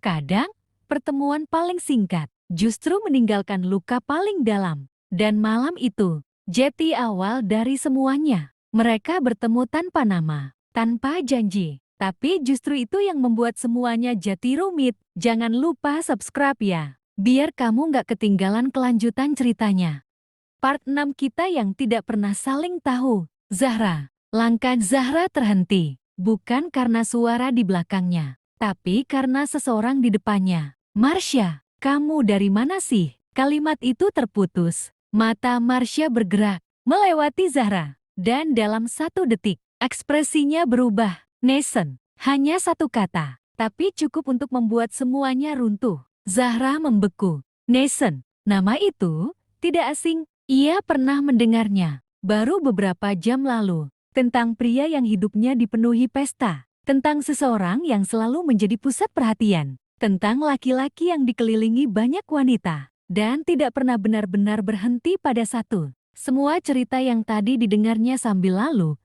Kadang, pertemuan paling singkat justru meninggalkan luka paling dalam. Dan malam itu, jati awal dari semuanya. Mereka bertemu tanpa nama, tanpa janji. Tapi justru itu yang membuat semuanya jadi rumit. Jangan lupa subscribe ya, biar kamu nggak ketinggalan kelanjutan ceritanya. Part 6 kita yang tidak pernah saling tahu. Zahra. Langkah Zahra terhenti, bukan karena suara di belakangnya, tapi karena seseorang di depannya. Marsha, kamu dari mana sih? Kalimat itu terputus. Mata Marsha bergerak, melewati Zahra. Dan dalam 1 detik, ekspresinya berubah. Nathan, hanya 1 kata, tapi cukup untuk membuat semuanya runtuh. Zahra membeku. Nathan, nama itu tidak asing. Ia pernah mendengarnya, baru beberapa jam lalu, tentang pria yang hidupnya dipenuhi pesta, tentang seseorang yang selalu menjadi pusat perhatian, tentang laki-laki yang dikelilingi banyak wanita, dan tidak pernah benar-benar berhenti pada satu. Semua cerita yang tadi didengarnya sambil lalu,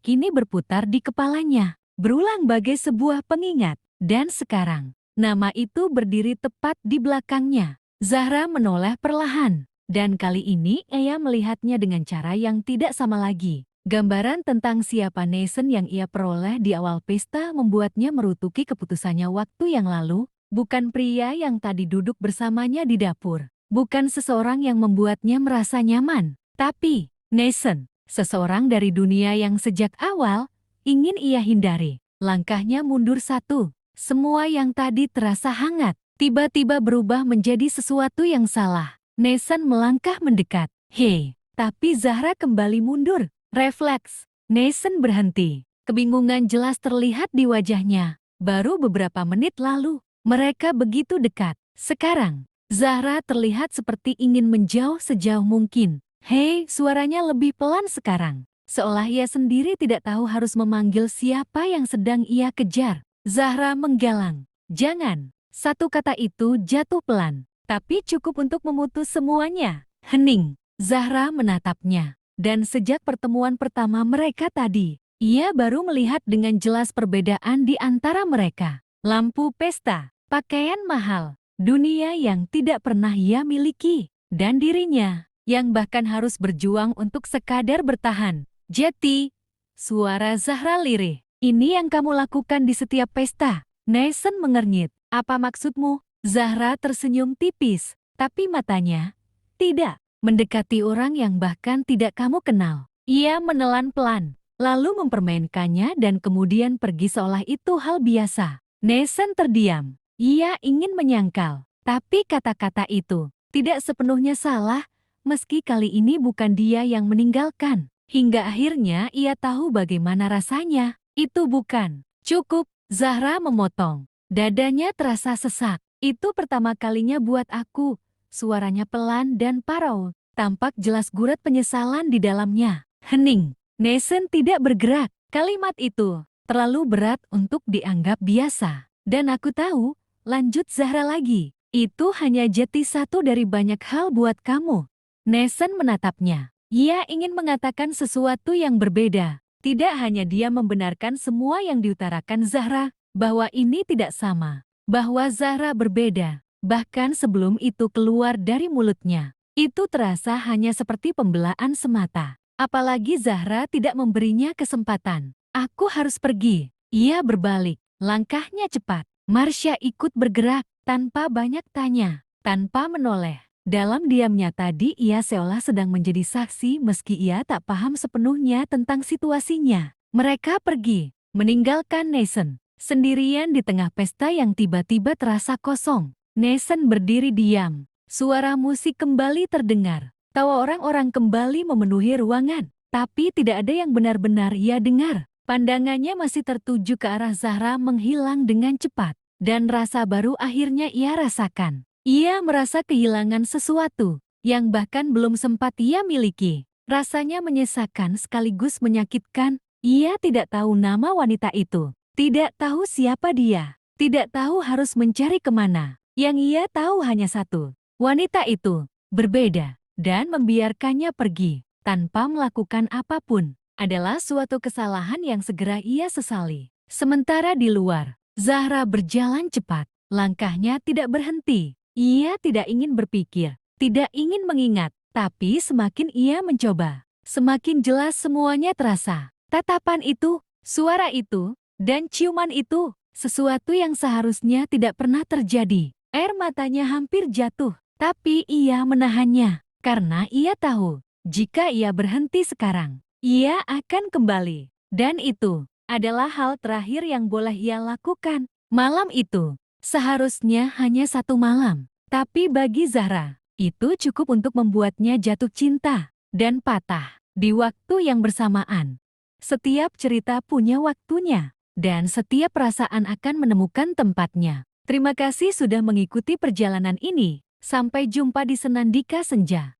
kini berputar di kepalanya, berulang bagai sebuah pengingat, dan sekarang, nama itu berdiri tepat di belakangnya. Zahra menoleh perlahan. Dan kali ini ia melihatnya dengan cara yang tidak sama lagi. Gambaran tentang siapa Nathan yang ia peroleh di awal pesta membuatnya merutuki keputusannya waktu yang lalu. Bukan pria yang tadi duduk bersamanya di dapur. Bukan seseorang yang membuatnya merasa nyaman. Tapi Nathan, seseorang dari dunia yang sejak awal ingin ia hindari. Langkahnya mundur 1. Semua yang tadi terasa hangat, tiba-tiba berubah menjadi sesuatu yang salah. Nathan melangkah mendekat. Hei, tapi Zahra kembali mundur. Refleks. Nathan berhenti. Kebingungan jelas terlihat di wajahnya. Baru beberapa menit lalu, mereka begitu dekat. Sekarang, Zahra terlihat seperti ingin menjauh sejauh mungkin. Hei, suaranya lebih pelan sekarang. Seolah ia sendiri tidak tahu harus memanggil siapa yang sedang ia kejar. Zahra menggalang. Jangan. 1 kata itu jatuh pelan. Tapi cukup untuk memutus semuanya. Hening. Zahra menatapnya. Dan sejak pertemuan pertama mereka tadi, ia baru melihat dengan jelas perbedaan di antara mereka. Lampu pesta, pakaian mahal, dunia yang tidak pernah ia miliki, dan dirinya yang bahkan harus berjuang untuk sekadar bertahan. Jati, suara Zahra lirih. Ini yang kamu lakukan di setiap pesta. Nathan mengernyit. Apa maksudmu? Zahra tersenyum tipis, tapi matanya tidak mendekati orang yang bahkan tidak kamu kenal. Ia menelan pelan, lalu mempermainkannya dan kemudian pergi seolah itu hal biasa. Nathan terdiam. Ia ingin menyangkal, tapi kata-kata itu tidak sepenuhnya salah, meski kali ini bukan dia yang meninggalkan. Hingga akhirnya ia tahu bagaimana rasanya. Itu bukan cukup. Zahra memotong. Dadanya terasa sesak. Itu pertama kalinya buat aku. Suaranya pelan dan parau. Tampak jelas gurat penyesalan di dalamnya. Hening. Nathan tidak bergerak. Kalimat itu terlalu berat untuk dianggap biasa. Dan aku tahu, lanjut Zahra lagi. Itu hanya jati 1 dari banyak hal buat kamu. Nathan menatapnya. Ia ingin mengatakan sesuatu yang berbeda. Tidak hanya dia membenarkan semua yang diutarakan Zahra, bahwa ini tidak sama. Bahwa Zahra berbeda, bahkan sebelum itu keluar dari mulutnya. Itu terasa hanya seperti pembelaan semata. Apalagi Zahra tidak memberinya kesempatan. Aku harus pergi. Ia berbalik, langkahnya cepat. Marsha ikut bergerak, tanpa banyak tanya, tanpa menoleh. Dalam diamnya tadi ia seolah sedang menjadi saksi meski ia tak paham sepenuhnya tentang situasinya. Mereka pergi, meninggalkan Nathan sendirian di tengah pesta yang tiba-tiba terasa kosong. Nathan berdiri diam. Suara musik kembali terdengar. Tawa orang-orang kembali memenuhi ruangan. Tapi tidak ada yang benar-benar ia dengar. Pandangannya masih tertuju ke arah Zahra menghilang dengan cepat. Dan rasa baru akhirnya ia rasakan. Ia merasa kehilangan sesuatu yang bahkan belum sempat ia miliki. Rasanya menyesakan sekaligus menyakitkan. Ia tidak tahu nama wanita itu. Tidak tahu siapa dia, tidak tahu harus mencari kemana. Yang ia tahu hanya satu, wanita itu berbeda dan membiarkannya pergi tanpa melakukan apapun adalah suatu kesalahan yang segera ia sesali. Sementara di luar, Zahra berjalan cepat. Langkahnya tidak berhenti. Ia tidak ingin berpikir, tidak ingin mengingat, tapi semakin ia mencoba, semakin jelas semuanya terasa. Tatapan itu, suara itu, dan ciuman itu, sesuatu yang seharusnya tidak pernah terjadi. Air matanya hampir jatuh, tapi ia menahannya, karena ia tahu, jika ia berhenti sekarang, ia akan kembali. Dan itu adalah hal terakhir yang boleh ia lakukan. Malam itu seharusnya hanya satu malam, tapi bagi Zahra, itu cukup untuk membuatnya jatuh cinta dan patah di waktu yang bersamaan. Setiap cerita punya waktunya, dan setiap perasaan akan menemukan tempatnya. Terima kasih sudah mengikuti perjalanan ini. Sampai jumpa di Senandika Senja.